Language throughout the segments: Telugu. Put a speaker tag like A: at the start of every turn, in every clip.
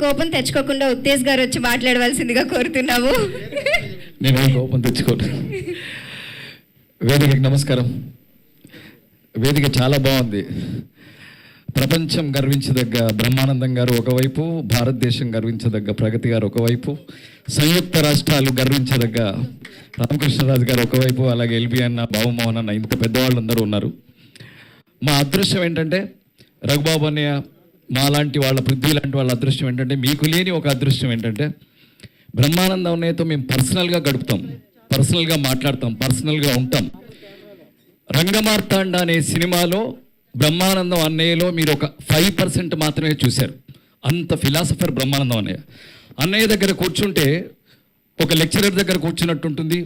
A: కోపం తెచ్చుకోకుండా ఉత్తేజ్ గారు వచ్చి మాట్లాడవలసిందిగా కోరుతున్నాము.
B: నేను కోపం తెచ్చుకోను. వేదికకి నమస్కారం. వేదిక చాలా బాగుంది. ప్రపంచం గర్వించదగ్గ బ్రహ్మానందం గారు ఒకవైపు, భారతదేశం గర్వించదగ్గ ప్రగతి గారు ఒకవైపు, సంయుక్త రాష్ట్రాలు గర్వించదగ్గ రామకృష్ణరాజు గారు ఒకవైపు, అలాగే ఎల్బి అన్న, బాబుమోహన్ అన్న, ఇంత పెద్దవాళ్ళు అందరూ ఉన్నారు. మా అదృష్టం ఏంటంటే రఘుబాబు అన్నయ్య, మాలాంటి వాళ్ళ, పృథ్వీ లాంటి వాళ్ళ అదృష్టం ఏంటంటే, మీకు లేని ఒక అదృష్టం ఏంటంటే బ్రహ్మానందం అన్నయ్యతో మేము పర్సనల్గా గడుపుతాం, పర్సనల్గా మాట్లాడతాం, పర్సనల్గా ఉంటాం. రంగమార్తాండ అనే సినిమాలో బ్రహ్మానందం అన్నయ్యలో మీరు ఒక 5% మాత్రమే చూశారు. అంత ఫిలాసఫర్ బ్రహ్మానందం అన్నయ్య. అన్నయ్య దగ్గర కూర్చుంటే ఒక లెక్చరర్ దగ్గర కూర్చున్నట్టుంటుంది,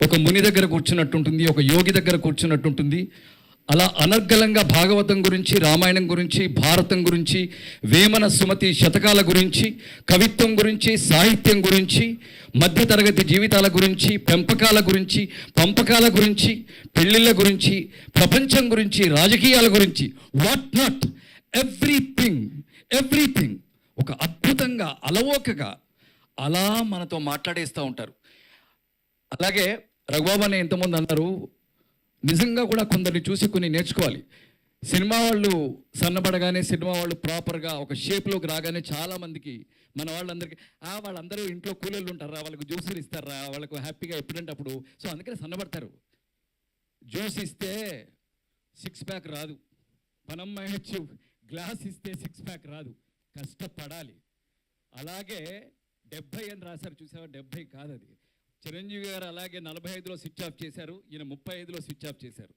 B: ఒక ముని దగ్గర కూర్చున్నట్టుంటుంది, ఒక యోగి దగ్గర కూర్చున్నట్టుంటుంది. అలా అనర్గళంగా భాగవతం గురించి, రామాయణం గురించి, భారతం గురించి, వేమన సుమతి శతకాల గురించి, కవిత్వం గురించి, సాహిత్యం గురించి, మధ్యతరగతి జీవితాల గురించి, పెంపకాల గురించి, పంపకాల గురించి, పెళ్ళిళ్ళ గురించి, ప్రపంచం గురించి, రాజకీయాల గురించి, వాట్ నాట్, ఎవ్రీథింగ్ ఒక అద్భుతంగా అలవోకగా అలా మనతో మాట్లాడేస్తూ ఉంటారు. అలాగే రఘుబాబు అనే ఎంతమంది అన్నారు, నిజంగా కూడా కొందరిని చూసి కొన్ని నేర్చుకోవాలి. సినిమా వాళ్ళు సన్నబడగానే, సినిమా వాళ్ళు ప్రాపర్గా ఒక షేప్లోకి రాగానే చాలామందికి, మన వాళ్ళందరికీ వాళ్ళందరూ ఇంట్లో కూలీలు ఉంటారా, వాళ్ళకు జ్యూసులు ఇస్తారా, వాళ్ళకు హ్యాపీగా ఎప్పుడంటే అప్పుడు, సో అందుకనే సన్నబడతారు. జ్యూస్ ఇస్తే 6 ప్యాక్ రాదు, పనమ్మాయొచ్చు గ్లాస్ ఇస్తే 6 ప్యాక్ రాదు, కష్టపడాలి. అలాగే 70 అని రాశారు, చూసావా? 70 కాదు అది. చిరంజీవి గారు అలాగే 45లో స్విచ్ ఆఫ్ చేశారు, ఈయన 35లో స్విచ్ ఆఫ్ చేశారు.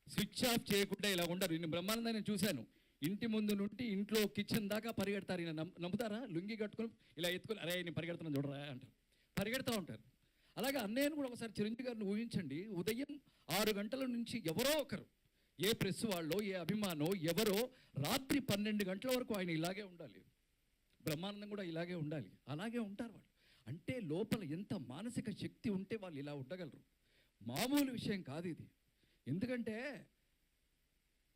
B: స్విచ్ ఆఫ్ చేయకుండా ఇలా ఉండరు. ఈయన బ్రహ్మానందాన్ని చూశాను, ఇంటి ముందు నుండి ఇంట్లో కిచెన్ దాకా పరిగెడతారు. ఈయన నమ్ముతారా? లుంగి కట్టుకొని ఇలా ఎత్తుకొని, అరే నేను పరిగెడుతున్నాను చూడరా అంటారు, పరిగెడతా ఉంటారు. అలాగే అన్నయ్యను కూడా ఒకసారి చిరంజీవి గారిని ఊహించండి, ఉదయం 6 గంటల నుంచి ఎవరో ఒకరు, ఏ ప్రెస్ వాళ్ళో, ఏ అభిమానో ఎవరో, రాత్రి 12 గంటల వరకు ఆయన ఇలాగే ఉండాలి. బ్రహ్మానందం కూడా ఇలాగే ఉండాలి. అలాగే ఉంటారు వాళ్ళు. అంటే లోపల ఎంత మానసిక శక్తి ఉంటే వాళ్ళు ఇలా ఉండగలరు. మామూలు విషయం కాదు ఇది. ఎందుకంటే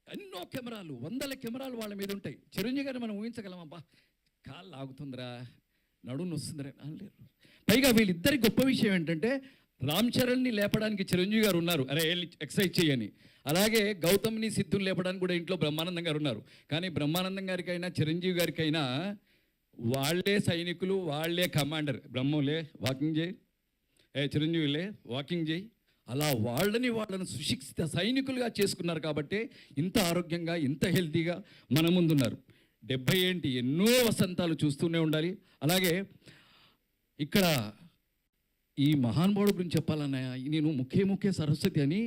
B: ఎన్నో కెమెరాలు, 100 కెమెరాలు వాళ్ళ మీద ఉంటాయి. చిరంజీవి గారిని మనం ఊహించగలం, అబ్బా కాళ్ళు లాగుతుందిరా, నడుము వస్తుందిరా అనలేరు. పైగా వీళ్ళిద్దరి గొప్ప విషయం ఏంటంటే, రామ్ చరణ్ని లేపడానికి చిరంజీవి గారు ఉన్నారు, అరే ఎక్సర్సైజ్ చేయని. అలాగే గౌతమ్ని, సిద్ధుని లేపడానికి కూడా ఇంట్లో బ్రహ్మానందం గారు ఉన్నారు. కానీ బ్రహ్మానందం గారికైనా చిరంజీవి గారికైనా వాళ్ళే సైనికులు, వాళ్ళే కమాండర్. బ్రహ్మలే వాకింగ్ చేయి, చిరంజీవిలే వాకింగ్ చేయి, అలా వాళ్ళను సుశిక్షిత సైనికులుగా చేసుకున్నారు. కాబట్టి ఇంత ఆరోగ్యంగా, ఇంత హెల్తీగా మన ముందున్నారు. 70 ఏంటి, ఎన్నో వసంతాలు చూస్తూనే ఉండాలి. అలాగే ఇక్కడ ఈ మహానుభావుడు గురించి చెప్పాలన్నయ్య, నేను ముఖ్య సరస్వతి అని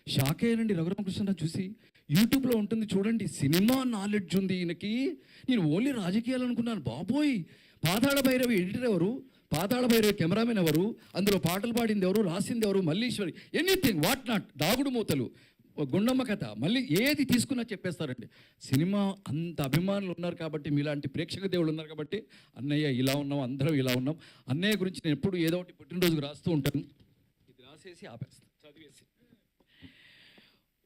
B: షాక్ అయ్యానండి. రఘురామకృష్ణ చూసి, యూట్యూబ్లో ఉంటుంది చూడండి, సినిమా నాలెడ్జ్ ఉంది ఈయనకి. నేను ఓన్లీ రాజకీయాలు అనుకున్నాను. బాబోయ్, పాతాళ భైరవి ఎడిటర్ ఎవరు, పాతాళ భైరవి కెమెరామెన్ ఎవరు, అందులో పాటలు పాడింది ఎవరు, రాసింది ఎవరు, మల్లీశ్వరి, ఎనీథింగ్ వాట్ నాట్, దాగుడు మూతలు, గుండమ్మ కథ, మళ్ళీ ఏది తీసుకున్నా చెప్పేస్తారండి. సినిమా అంత అభిమానులు ఉన్నారు కాబట్టి, మీలాంటి ప్రేక్షక దేవుళ్ళు ఉన్నారు కాబట్టి, అన్నయ్య ఇలా ఉన్నాం, అందరం ఇలా ఉన్నాం. అన్నయ్య గురించి నేను ఎప్పుడు ఏదో ఒకటి పుట్టినరోజుకు రాస్తూ ఉంటాను. ఇది రాసేసి ఆపేస్తాను, చదివేసి.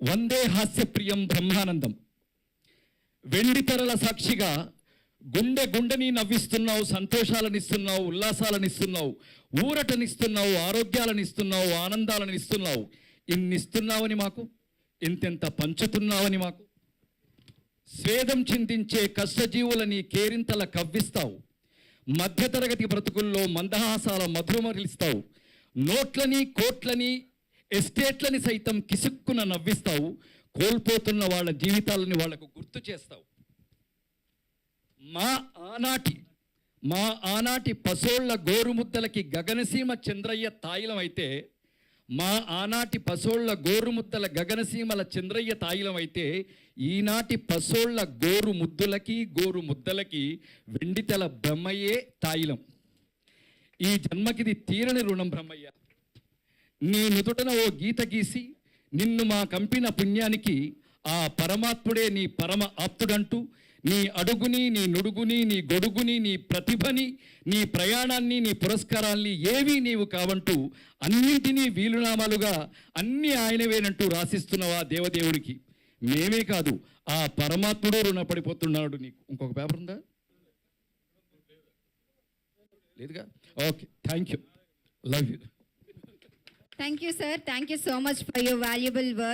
B: వందే హాస్యప్రియం బ్రహ్మానందం, వెండితెరల సాక్షిగా గుండెని నవ్విస్తున్నావు, సంతోషాలనిస్తున్నావు, ఉల్లాసాలనిస్తున్నావు, ఊరటనిస్తున్నావు, ఆరోగ్యాలనిస్తున్నావు, ఆనందాలనిస్తున్నావు. ఇన్నిస్తున్నావని మాకు, ఇంతెంత పంచుతున్నావని మాకు. స్వేదం చిందించే కష్టజీవులని కేరింతల కవ్విస్తావు, మధ్యతరగతి బ్రతుకుల్లో మందహాసాల మధుమరిస్తావు, నోట్లని, కోట్లని, ఎస్టేట్లని సైతం కిసుక్కున నవ్విస్తావు, కోల్పోతున్న వాళ్ళ జీవితాలని వాళ్లకు గుర్తు చేస్తావు. మా ఆనాటి పసోళ్ల గోరుముద్దలకి గగనసీమ చంద్రయ్య తాయిలం అయితే, మా ఆనాటి పసోళ్ల గోరుముద్దల గగనసీమల చంద్రయ్య తాయిలం అయితే, ఈనాటి పసోళ్ల గోరుముద్దలకి వెండితెల బ్రహ్మయ్యే తాయిలం. ఈ జన్మకిది తీరని రుణం బ్రహ్మయ్య. నీ నుదుటన ఓ గీత గీసి నిన్ను మా కంపిన పుణ్యానికి ఆ పరమాత్ముడే నీ పరమ ఆప్తుడంటూ, నీ అడుగుని, నీ నుడుగుని, నీ గొడుగుని, నీ ప్రతిభని, నీ ప్రయాణాన్ని, నీ పురస్కారాల్ని ఏవీ నీవు కావంటూ అన్నింటినీ వీలునామాలుగా అన్నీ ఆయనవేనంటూ రాసిస్తున్నవా దేవదేవుడికి. మేమే కాదు, ఆ పరమాత్ముడు రుణపడిపోతున్నాడు నీకు. ఇంకొక పేపర్ ఉందా? లేదుగా? Okay, thank you, love you.
A: Thank you sir, thank you so much for your valuable word.